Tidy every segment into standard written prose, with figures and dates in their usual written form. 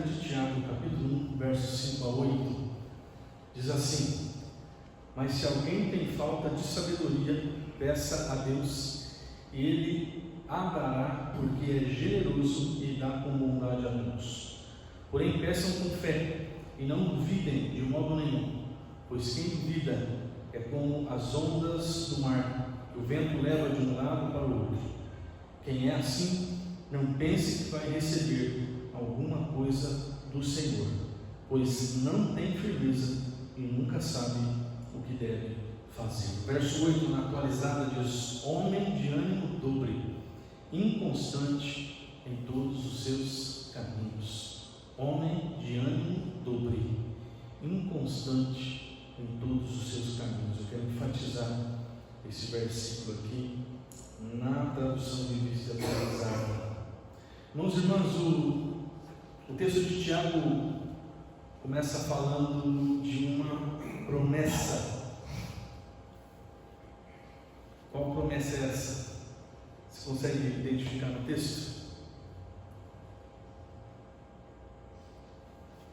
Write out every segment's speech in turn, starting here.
de Tiago, capítulo 1, versos 5 a 8, diz assim: mas se alguém tem falta de sabedoria, peça a Deus, e Ele a dará, porque é generoso e dá com bondade a todos. Porém, peçam com fé, e não duvidem de modo nenhum, pois quem duvida é como as ondas do mar, que o vento leva de um lado para o outro. Quem é assim, não pense que vai receber alguma coisa do Senhor, pois não tem firmeza e nunca sabe o que deve fazer. Verso 8, na atualizada, diz: homem de ânimo dobre, inconstante em todos os seus caminhos. Homem de ânimo dobre, inconstante em todos os seus caminhos. Eu quero enfatizar esse versículo aqui na tradução de Revista Atualizada. Irmãos e irmãs, o texto de Tiago começa falando de uma promessa. Qual promessa é essa? Você consegue identificar no texto?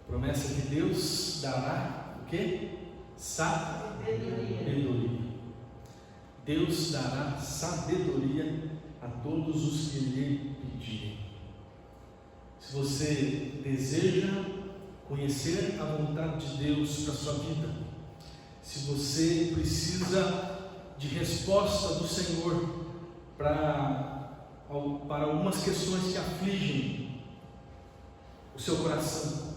Promessa que Deus dará o quê? Sabedoria. Deus dará sabedoria a todos os que lhe pedirem. Se você deseja conhecer a vontade de Deus para a sua vida, se você precisa de resposta do Senhor para algumas questões que afligem o seu coração,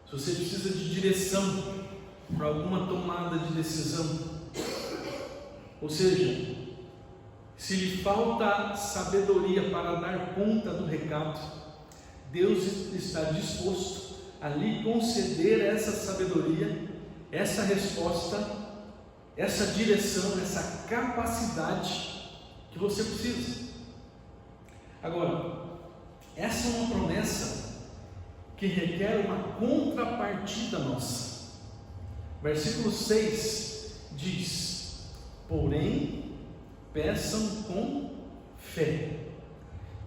se você precisa de direção para alguma tomada de decisão, ou seja, se lhe falta sabedoria para dar conta do recado, Deus está disposto a lhe conceder essa sabedoria, essa resposta, essa direção, essa capacidade que você precisa. Agora, essa é uma promessa que requer uma contrapartida nossa. Versículo 6 diz: porém, peçam com fé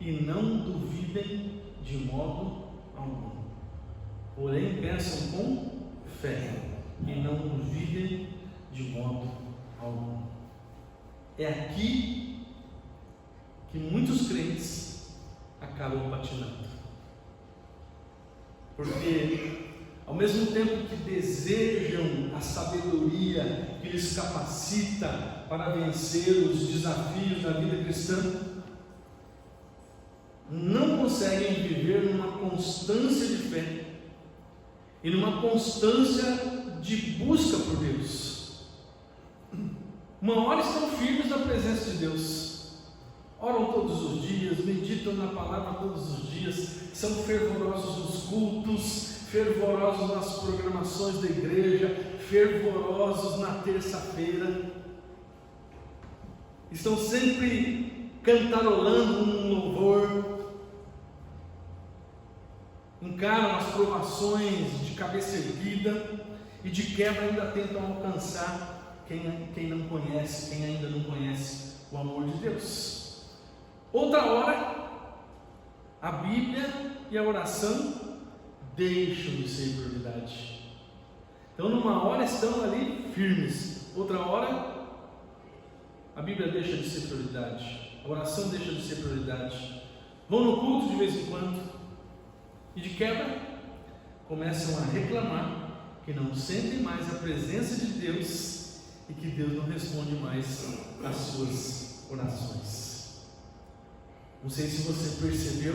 e não duvidem de modo algum. Porém, peçam com fé e não duvidem de modo algum. É aqui que muitos crentes acabam patinando, porque ao mesmo tempo que desejam a sabedoria que lhes capacita para vencer os desafios da vida cristã, não conseguem viver numa constância de fé e numa constância de busca por Deus. Uma hora estão firmes na presença de Deus, oram todos os dias, meditam na palavra todos os dias, são fervorosos nos cultos, fervorosos nas programações da igreja, fervorosos na terça-feira, estão sempre cantarolando um louvor, encaram as provações de cabeça erguida e de quebra ainda tentam alcançar quem não conhece, quem ainda não conhece o amor de Deus. Outra hora, a Bíblia e a oração deixam de ser prioridade. Então, numa hora estão ali firmes, outra hora a Bíblia deixa de ser prioridade, a oração deixa de ser prioridade, vão no culto de vez em quando e de quebra começam a reclamar que não sentem mais a presença de Deus e que Deus não responde mais às suas orações. Não sei se você percebeu,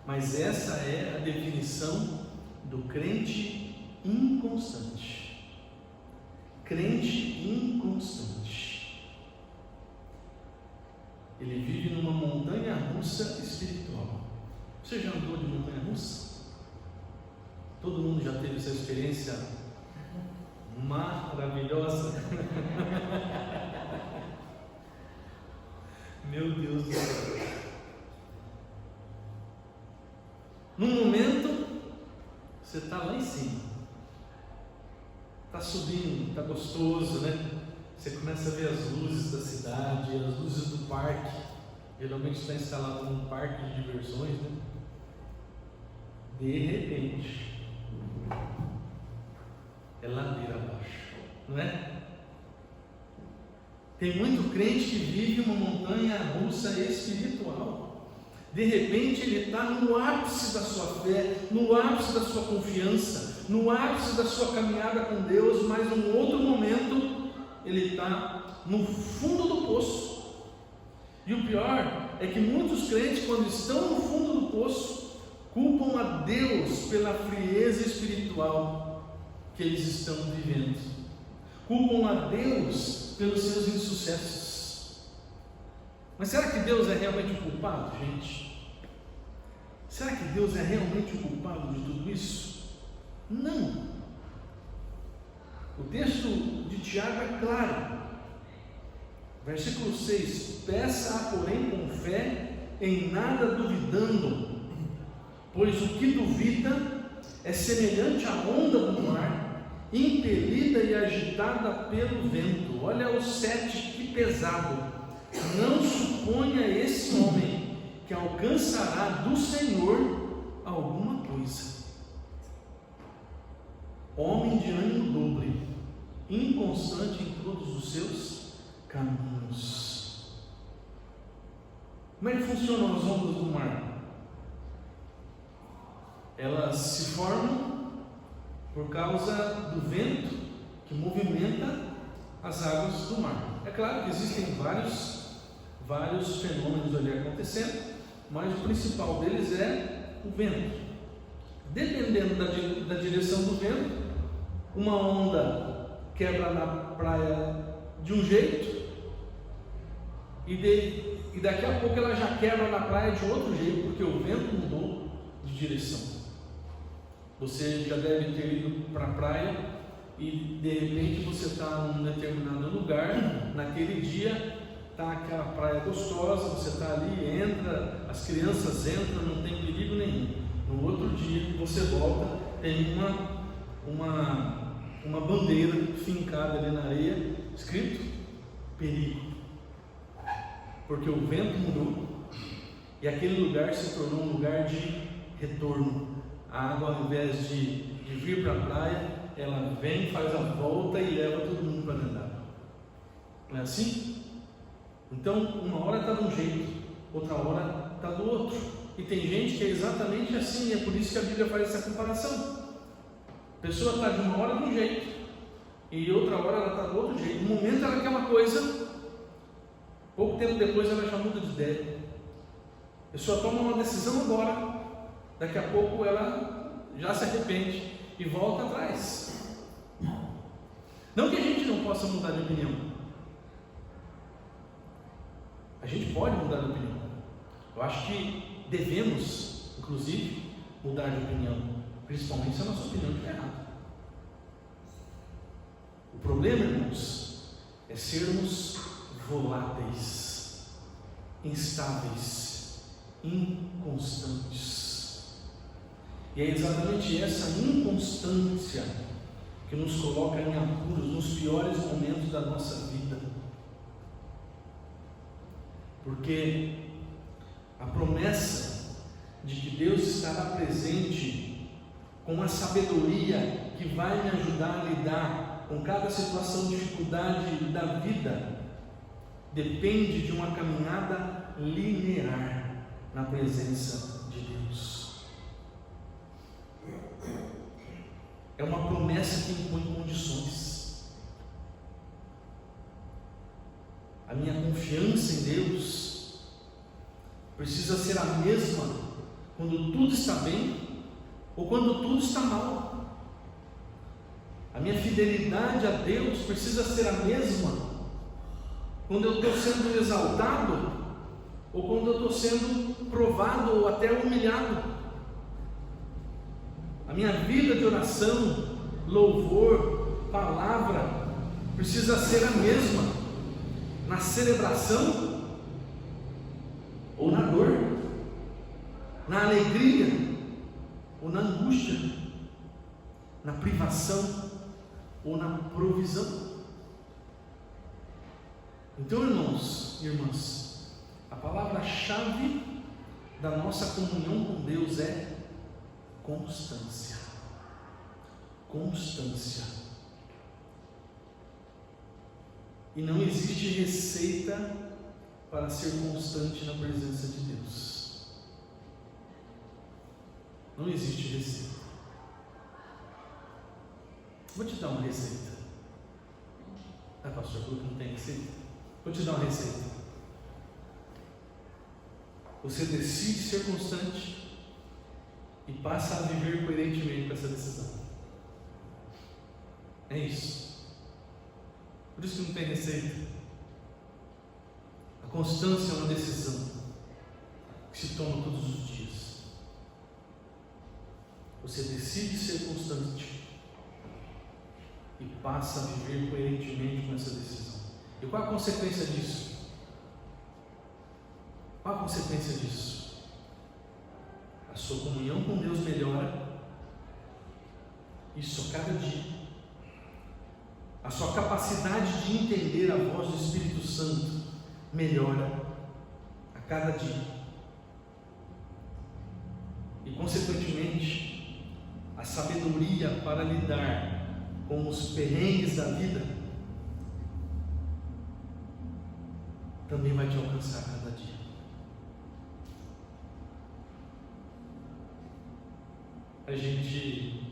mas essa é a definição do crente inconstante. Crente inconstante. Ele vive numa montanha russa espiritual. Você já andou de montanha russa? Todo mundo já teve essa experiência maravilhosa? Meu Deus do céu. Num momento, você está lá em cima, está subindo, está gostoso, né? Você começa a ver as luzes da cidade, as luzes do parque. Geralmente está instalado num parque de diversões, né? de repente, é ladeira abaixo, não é? Tem muito crente que vive uma montanha russa espiritual. De repente ele está no ápice da sua fé, no ápice da sua confiança, no ápice da sua caminhada com Deus, mas num outro momento ele está no fundo do poço. E o pior é que muitos crentes, quando estão no fundo do poço, culpam a Deus pela frieza espiritual que eles estão vivendo, culpam a Deus pelos seus insucessos. Mas será que Deus é realmente o culpado, gente? Será que Deus é realmente o culpado de tudo isso? Não. O texto de Tiago é claro. Versículo 6: peça, porém, com fé, em nada duvidando, pois o que duvida é semelhante à onda do mar, impelida e agitada pelo vento. Olha o 7, que pesado. Não suponha esse homem que alcançará do Senhor alguma coisa. Homem de ânimo dobre, inconstante em todos os seus caminhos. Como é que funcionam as ondas do mar? Elas se formam por causa do vento que movimenta as águas do mar. É claro que existem vários fenômenos ali acontecendo, mas o principal deles é o vento. Dependendo da direção do vento, uma onda quebra na praia de um jeito e daqui a pouco ela já quebra na praia de outro jeito, porque o vento mudou de direção. Você já deve ter ido para a praia e de repente você está num determinado lugar, naquele dia está aquela praia gostosa, você está ali, entra, as crianças entram, não tem perigo nenhum. No outro dia você volta, tem uma bandeira fincada ali na areia, escrito perigo, porque o vento mudou e aquele lugar se tornou um lugar de retorno. A água, ao invés de vir para a praia, ela vem, faz a volta e leva todo mundo para dentro d'água. Não é assim? Então, uma hora está de um jeito, outra hora está do outro. E tem gente que é exatamente assim, e é por isso que a Bíblia faz essa comparação. A pessoa está de uma hora de um jeito, e outra hora ela está do outro jeito. No momento ela quer uma coisa, pouco tempo depois ela já muda de ideia. A pessoa toma uma decisão agora, daqui a pouco ela já se arrepende e volta atrás. Não que a gente não possa mudar de opinião. A gente pode mudar de opinião. Eu acho que devemos, inclusive, mudar de opinião, principalmente se a nossa opinião estiver errada. O problema, irmãos, é sermos voláteis, instáveis, inconstantes. E é exatamente essa inconstância que nos coloca em apuros nos piores momentos da nossa vida. Porque a promessa de que Deus estará presente com a sabedoria que vai me ajudar a lidar com cada situação de dificuldade da vida depende de uma caminhada linear na presença de Deus. É uma promessa que impõe condições. A minha confiança em Deus precisa ser a mesma quando tudo está bem ou quando tudo está mal. A minha fidelidade a Deus precisa ser a mesma quando eu estou sendo exaltado ou quando eu estou sendo provado ou até humilhado. A minha vida de oração, louvor, palavra precisa ser a mesma na celebração ou na dor, na alegria ou na angústia, na privação ou na provisão. Então, irmãos e irmãs, a palavra-chave da nossa comunhão com Deus é constância. Constância. E não existe receita para ser constante na presença de Deus. Não existe receita. Vou te dar uma receita. Ah, pastor, porque não tem receita? Vou te dar uma receita. Você decide ser constante e passa a viver coerentemente com essa decisão. É isso. Por isso que não tem receita. A constância é uma decisão que se toma todos os dias. Você decide ser constante e passa a viver coerentemente com essa decisão. E qual a consequência disso? Qual a consequência disso? A sua comunhão com Deus melhora. Isso a cada dia. A sua capacidade de entender a voz do Espírito Santo melhora a cada dia. E consequentemente, a sabedoria para lidar com os perrengues da vida também vai te alcançar a cada dia. A gente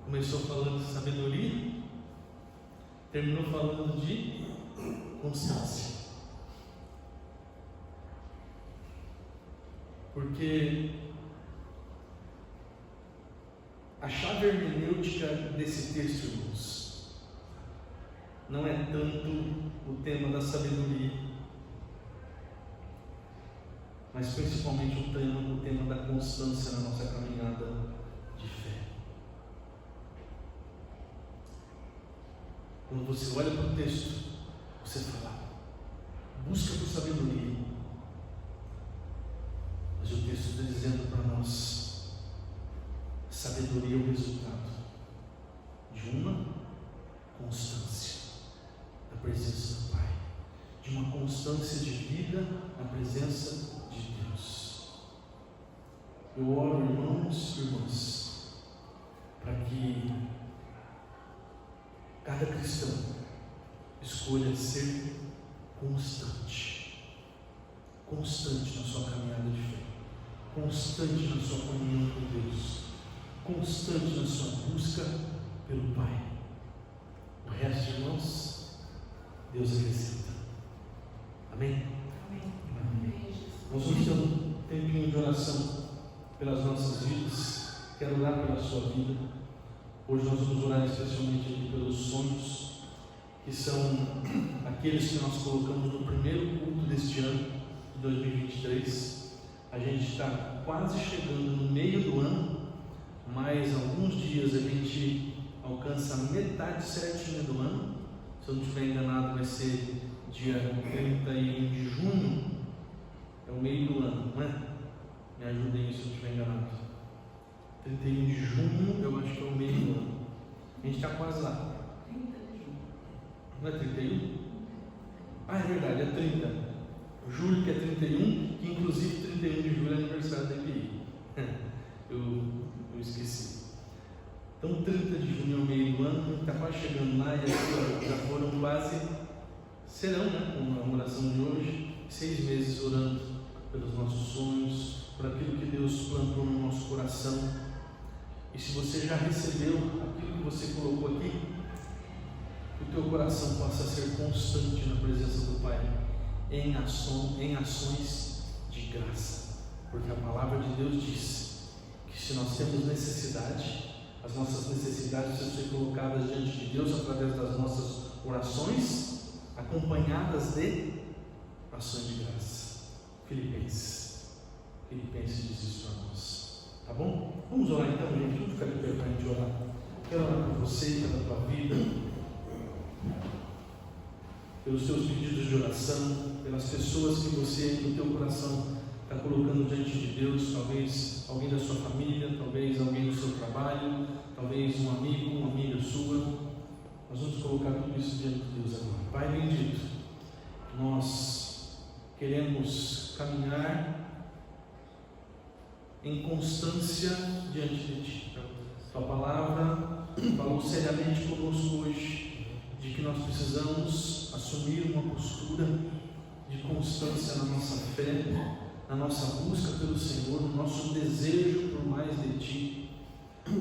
começou falando de sabedoria, terminou falando de constância. Porque a chave hermenêutica desse texto, irmãos, não é tanto o tema da sabedoria, mas principalmente o tema da constância na nossa caminhada de fé. Quando você olha para o texto, você fala, busca por sabedoria. Mas o texto está dizendo para nós, sabedoria é o resultado de uma constância na presença do Pai, de uma constância de vida na presença de Deus. Eu oro, irmãos e irmãs, para que cada cristão escolha ser constante na sua caminhada de fé, constante na sua comunhão com Deus, constante na sua busca pelo Pai. O resto, irmãos, Deus acrescenta. Amém? Amém. Nós vamos ter um tempinho de oração pelas nossas vidas. Quero orar pela sua vida. Hoje nós vamos orar especialmente aqui pelos sonhos, que são aqueles que nós colocamos no primeiro culto deste ano, de 2023. A gente está quase chegando no meio do ano, mas alguns dias a gente alcança a metade certinha do ano. Se eu não estiver enganado, vai ser dia 31 de junho, é o meio do ano, não é? Me ajudem aí se eu estiver enganado. 31 de junho, eu acho que é o meio do ano. A gente está quase lá. 30 de junho. Não é 31? Ah, é verdade, é 30. Julho que é 31, que inclusive 31 de julho é aniversário da EPI. Eu esqueci. Então 30 de junho é o meio do ano, a gente está quase chegando lá e aqui, já foram quase, serão, né, com a oração de hoje, 6 meses orando pelos nossos sonhos, por aquilo que Deus plantou no nosso coração. E se você já recebeu aquilo que você colocou aqui, que o teu coração possa ser constante na presença do Pai, em ações de graça, porque a palavra de Deus diz que se nós temos necessidade, as nossas necessidades precisam ser colocadas diante de Deus através das nossas orações, acompanhadas de ações de graça. Filipenses diz isso para nós. Tá bom? Vamos orar então, gente. Vamos ficar de pé para a gente orar. Quero orar por você, pela tua vida, pelos teus pedidos de oração, pelas pessoas que você, no teu coração, está colocando diante de Deus. Talvez alguém da sua família, talvez alguém do seu trabalho, talvez um amigo, uma amiga sua. Nós vamos colocar tudo isso diante de Deus agora. Pai bendito, nós queremos caminhar em constância diante de Ti. Tua palavra falou seriamente conosco hoje, de que nós precisamos assumir uma postura de constância na nossa fé, na nossa busca pelo Senhor, no nosso desejo por mais de Ti,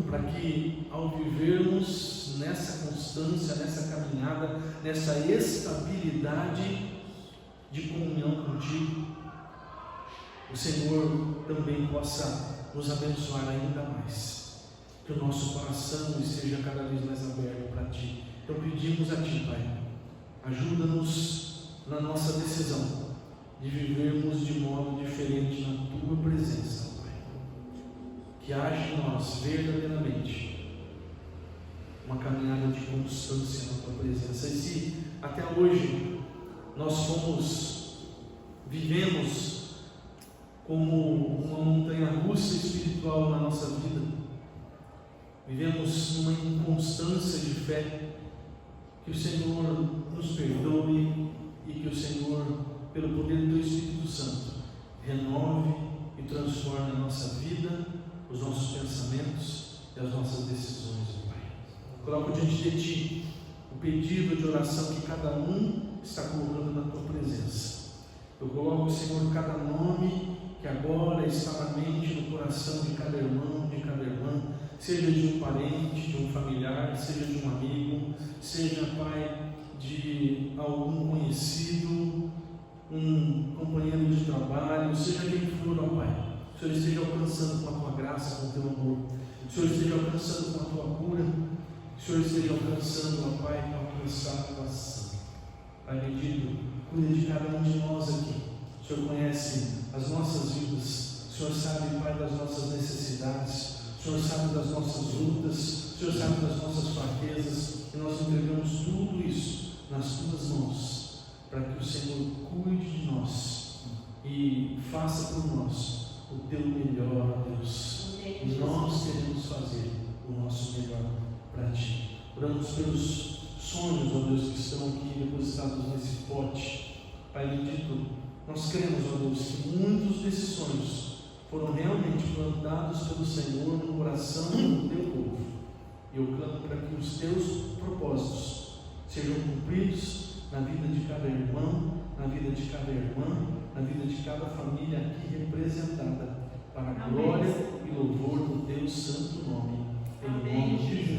para que ao vivermos nessa constância, nessa caminhada, nessa estabilidade de comunhão contigo, o Senhor também possa nos abençoar ainda mais, que o nosso coração esteja cada vez mais aberto para Ti. Então pedimos a Ti, Pai, ajuda-nos na nossa decisão de vivermos de modo diferente na Tua presença, Pai. Que haja em nós verdadeiramente uma caminhada de constância na Tua presença. E se até hoje nós vivemos como uma montanha russa espiritual na nossa vida, vivemos numa inconstância de fé, que o Senhor nos perdoe e que o Senhor, pelo poder do Espírito Santo, renove e transforme a nossa vida, os nossos pensamentos e as nossas decisões, Pai. Coloco diante de Ti o pedido de oração que cada um está colocando na Tua presença. Eu coloco, Senhor, cada nome que agora está na mente, no coração de cada irmão, de cada irmã, seja de um parente, de um familiar, seja de um amigo, seja, Pai, de algum conhecido, um companheiro de trabalho, seja quem for, ó Pai. O Senhor esteja alcançando com a Tua graça, com o Teu amor. O Senhor esteja alcançando com a Tua cura. O Senhor esteja alcançando, ó Pai, com a Tua salvação. Pai bendito, cuida de cada um de nós aqui. O Senhor conhece as nossas vidas. O Senhor sabe, Pai, das nossas necessidades. O Senhor sabe das nossas lutas. O Senhor sabe das nossas fraquezas. E nós entregamos tudo isso nas Tuas mãos, para que o Senhor cuide de nós e faça por nós o Teu melhor, ó Deus. E nós queremos fazer o nosso melhor para Ti. Oramos pelos sonhos, ó Deus, que estão aqui depositados nesse pote. Pai bendito, nós cremos, ó Deus, que muitos desses sonhos foram realmente plantados pelo Senhor no coração do Teu povo. E eu clamo para que os Teus propósitos sejam cumpridos na vida de cada irmão, na vida de cada irmã, na vida de cada família aqui representada, para a glória e louvor do Teu santo nome. Em nome de Jesus.